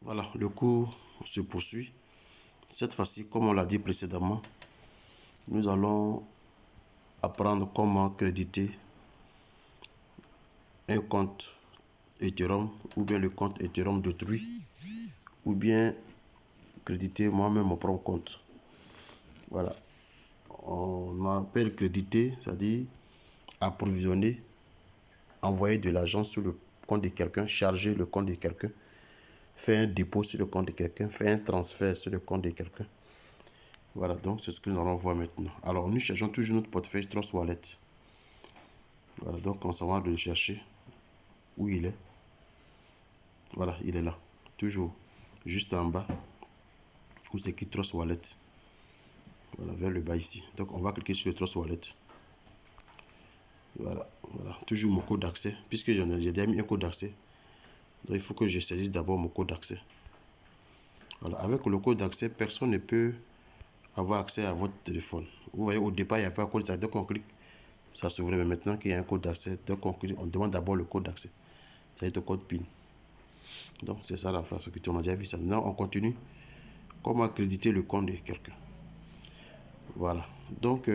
Voilà, le cours se poursuit. Cette fois-ci, comme on l'a dit précédemment, nous allons apprendre comment créditer un compte Ethereum ou bien le compte Ethereum d'autrui ou bien créditer moi-même mon propre compte. Voilà, on appelle créditer, c'est-à-dire approvisionner, envoyer de l'argent sur le compte de quelqu'un, charger le compte de quelqu'un, faire un dépôt sur le compte de quelqu'un, faire un transfert sur le compte de quelqu'un. Voilà, donc c'est ce que nous allons voir maintenant. Alors, nous cherchons toujours notre portefeuille Trust Wallet. Voilà, donc on s'en va de le chercher. Où il est? Voilà, il est là. Toujours juste en bas. Où c'est écrit Trust Wallet. Voilà, vers le bas ici. Donc, on va cliquer sur le Trust Wallet. Voilà, voilà. Toujours mon code d'accès. Puisque j'ai déjà mis un code d'accès. Donc, il faut que je saisisse d'abord mon code d'accès. Voilà, avec le code d'accès, personne ne peut avoir accès à votre téléphone. Vous voyez, au départ, il n'y a pas de code d'accès. Donc, on clique, ça s'ouvre. Mais maintenant qu'il y a un code d'accès, donc on demande d'abord le code d'accès. C'est le code PIN. Donc, c'est ça la sécurité. On a déjà vu ça. Maintenant, on continue. Comment créditer le compte de quelqu'un. Voilà. Donc,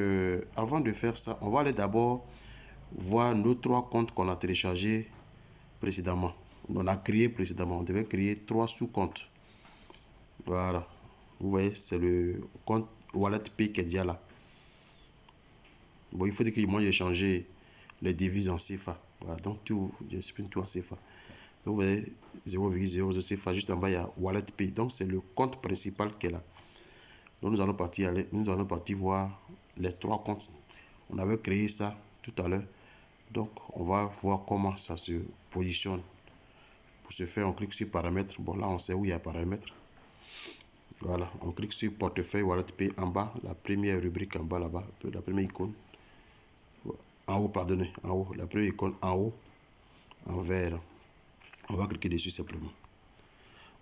avant de faire ça, on va aller d'abord voir nos 3 comptes qu'on a téléchargés précédemment. On a créé précédemment. On devait créer 3 sous-comptes. Voilà. Vous voyez, c'est le compte Wallet Pay qui est déjà là. Bon, il faut dire que moi j'ai changé les devises en CFA. Voilà, donc tout, je supprime tout en CFA. Donc vous voyez 0,00 CFA, juste en bas il y a Wallet Pay. Donc c'est le compte principal qui est là. Donc nous allons partir voir les 3 comptes. On avait créé ça tout à l'heure. Donc on va voir comment ça se positionne. Pour ce faire, on clique sur paramètres. Bon, là on sait où il y a paramètres. Voilà, on clique sur portefeuille Wallet Pay en bas, la première rubrique en bas là-bas, la première icône. En haut, pardonnez, en haut, la première icône en haut, en vert. On va cliquer dessus simplement.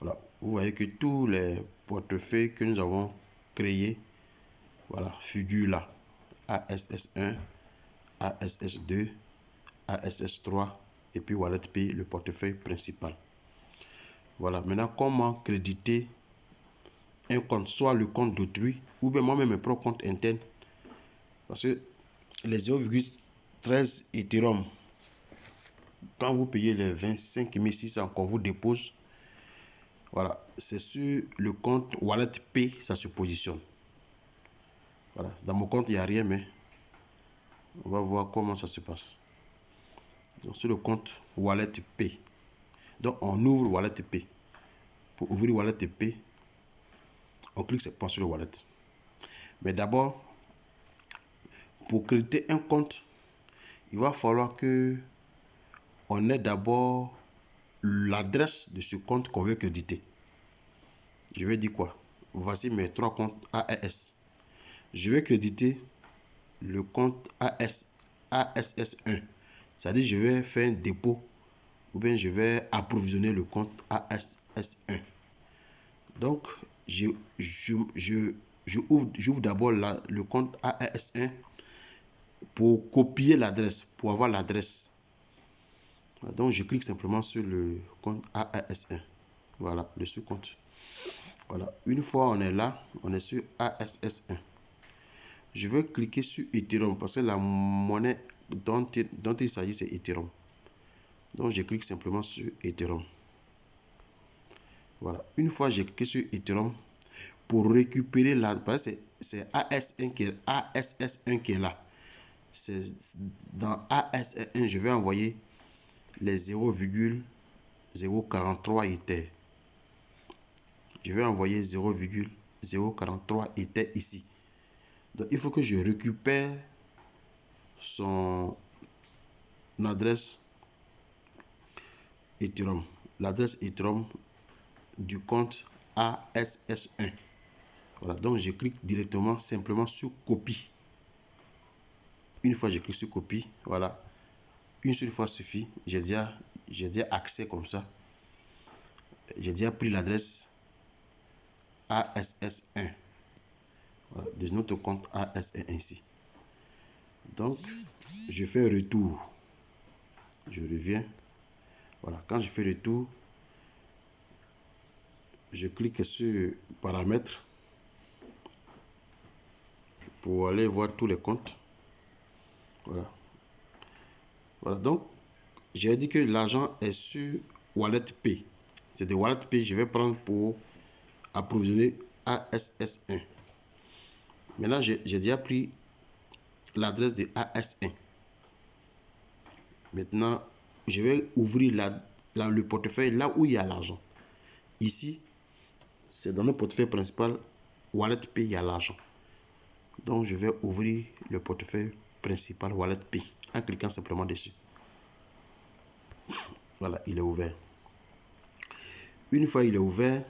Voilà, vous voyez que tous les portefeuilles que nous avons créés, voilà, figurent là. ASS1, ASS2, ASS3 et puis Wallet Pay, le portefeuille principal. Voilà, maintenant comment créditer un compte, soit le compte d'autrui ou bien moi-même mes propres comptes internes. Parce que les 0,13 Ethereum, quand vous payez les 25 600 qu'on vous dépose, voilà, c'est sur le compte Wallet Pay, ça se positionne. Voilà, dans mon compte, il n'y a rien, mais on va voir comment ça se passe. Donc, sur le compte Wallet Pay. Donc, on ouvre Wallet Pay. Pour ouvrir Wallet Pay, on clique sur le Wallet. Mais d'abord, pour créditer un compte, il va falloir que on ait d'abord l'adresse de ce compte qu'on veut créditer. Je vais dire quoi? Voici mes 3 comptes AES. Je vais créditer le compte ASS1. C'est-à-dire je vais faire un dépôt ou bien je vais approvisionner le compte ASS1. Donc, j'ouvre d'abord le compte ASS1 pour copier l'adresse, pour avoir l'adresse. Donc, je clique simplement sur le compte ASS1. Voilà, le sous-compte. Voilà, une fois on est là, on est sur ASS1. Je vais cliquer sur Ethereum parce que la monnaie dont il s'agit, c'est Ethereum. Donc, je clique simplement sur Ethereum. Voilà, une fois j'ai cliqué sur Ethereum, pour récupérer la base, c'est AS1 qui est là. C'est dans AS1, je vais envoyer les 0,043 Ether. Je vais envoyer 0,043 Ether ici. Donc, il faut que je récupère son adresse Ethereum. L'adresse Ethereum du compte ASS1. Voilà, donc je clique directement simplement sur copie. Une fois je clique sur copie, voilà, une seule fois suffit. J'ai déjà accès comme ça. J'ai déjà pris l'adresse ASS1, voilà, de notre compte ASS1 ici. Donc je fais retour, je reviens. Voilà, quand je fais retour, je clique sur paramètres pour aller voir tous les comptes. Voilà. Voilà, donc j'ai dit que l'argent est sur Wallet Pay. C'est de Wallet Pay je vais prendre pour approvisionner ASS1. Maintenant, j'ai déjà pris l'adresse de AS1. Maintenant, je vais ouvrir le portefeuille là où il y a l'argent. Ici, c'est dans le portefeuille principal Wallet Pay, il y a l'argent. Donc, je vais ouvrir le portefeuille principal Wallet Pay en cliquant simplement dessus. Voilà, il est ouvert. Une fois il est ouvert,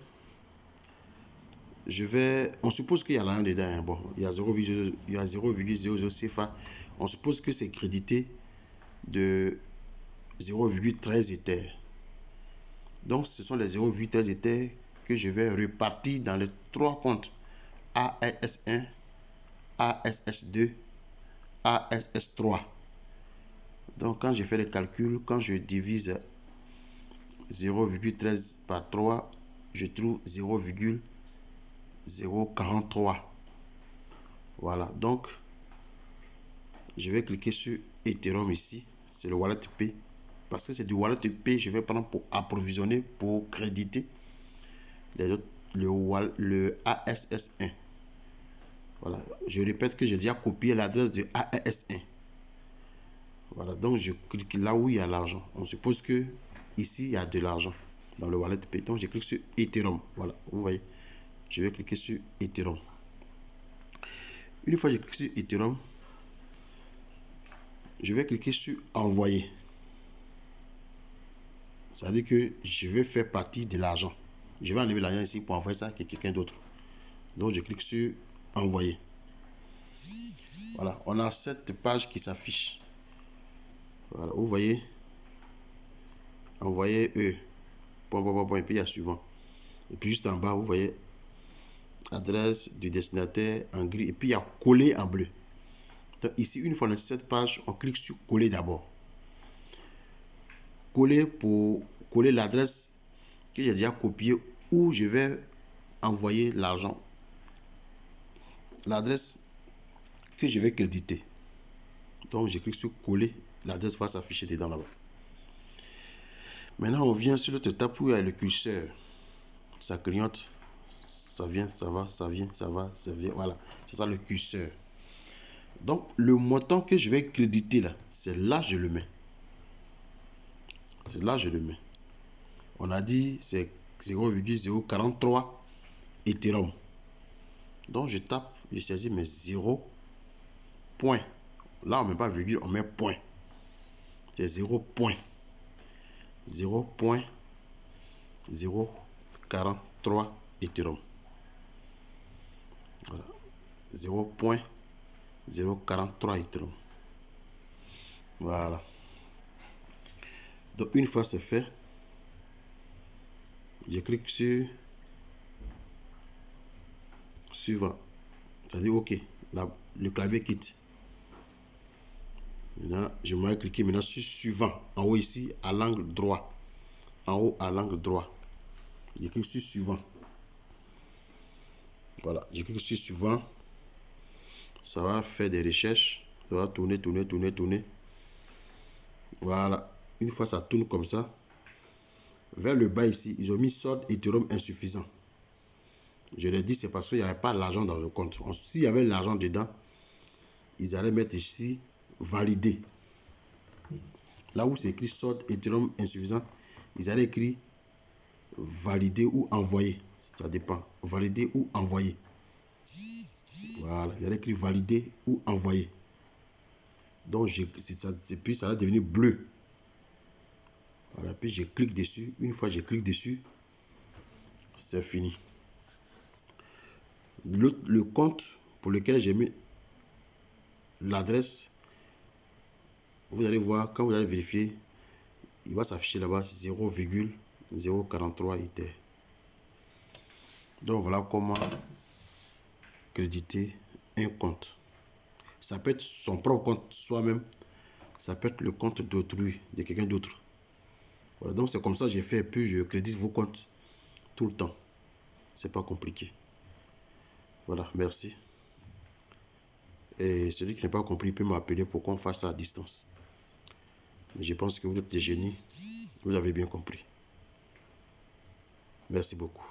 on suppose qu'il y a rien dedans. Hein. Bon, il y a 0,00 CFA. On suppose que c'est crédité de 0,13 Ether. Donc, ce sont les 0,13 Ether que je vais repartir dans les trois comptes ASS1, ASS2, ASS3. Donc, quand je fais les calculs, quand je divise 0,13 par 3, je trouve 0,043. Voilà, donc je vais cliquer sur Ethereum ici. C'est le Wallet Pay. Parce que c'est du Wallet Pay, je vais prendre pour approvisionner, pour créditer les autres, le ASS1. Voilà, je répète que j'ai déjà copié l'adresse de ASS1. Voilà, donc je clique là où il y a l'argent. On suppose que ici il y a de l'argent dans le Wallet Pay. Donc je clique sur Ethereum. Voilà, vous voyez, je vais cliquer sur Ethereum. Une fois que je clique sur Ethereum, je vais cliquer sur envoyer. Ça veut dire que je vais faire partie de l'argent. Je vais enlever l'argent ici pour envoyer ça à quelqu'un d'autre. Donc je clique sur envoyer. Voilà, on a cette page qui s'affiche. Voilà, vous voyez, envoyer et puis il y a suivant. Et puis juste en bas, vous voyez adresse du destinataire en gris et puis il y a coller en bleu. Donc ici, une fois dans cette page, on clique sur coller d'abord. Coller pour coller l'adresse que j'ai déjà copiée où je vais envoyer l'argent. L'adresse que je vais créditer. Donc je clique sur coller, l'adresse va s'afficher dedans là-bas. Maintenant on vient sur l'autre étape où il y a le curseur. Ça clignote, ça vient, ça va, ça vient, ça va, ça vient. Voilà, c'est ça le curseur. Donc le montant que je vais créditer là, c'est là je le mets. C'est là je le mets. On a dit c'est 0,043 Ethereum. Donc je tape, je saisis mes 0 point. Là on ne met pas virgule, on met point. C'est 0 point. 0.043 Ethereum. Voilà. 0.043 Ethereum. Voilà. Donc une fois c'est fait, je clique sur suivant. Ça dit OK. Là, le clavier quitte. Maintenant, je vais cliquer maintenant sur suivant. En haut ici, à l'angle droit. En haut à l'angle droit. Je clique sur suivant. Voilà, je clique sur suivant. Ça va faire des recherches. Ça va tourner. Voilà. Une fois ça tourne comme ça, vers le bas ici, ils ont mis solde Ethereum insuffisant. Je l'ai dit, c'est parce qu'il n'y avait pas l'argent dans le compte. S'il y avait l'argent dedans, ils allaient mettre ici valider. Là où c'est écrit solde Ethereum insuffisant, ils allaient écrire valider ou envoyer. Ça dépend. Valider ou envoyer. Voilà, il y a écrit valider ou envoyer. Donc, puis ça va devenir bleu. Voilà, puis je clique dessus. Une fois que je clique dessus, c'est fini. Le compte pour lequel j'ai mis l'adresse, vous allez voir, quand vous allez vérifier, il va s'afficher là-bas 0,043 Ether. Donc, voilà comment créditer un compte. Ça peut être son propre compte soi-même, ça peut être le compte d'autrui, de quelqu'un d'autre. Voilà, donc c'est comme ça que j'ai fait, puis je crédite vos comptes tout le temps. C'est pas compliqué. Voilà, merci. Et celui qui n'a pas compris peut m'appeler pour qu'on fasse ça à distance. Mais je pense que vous êtes des génies. Vous avez bien compris. Merci beaucoup.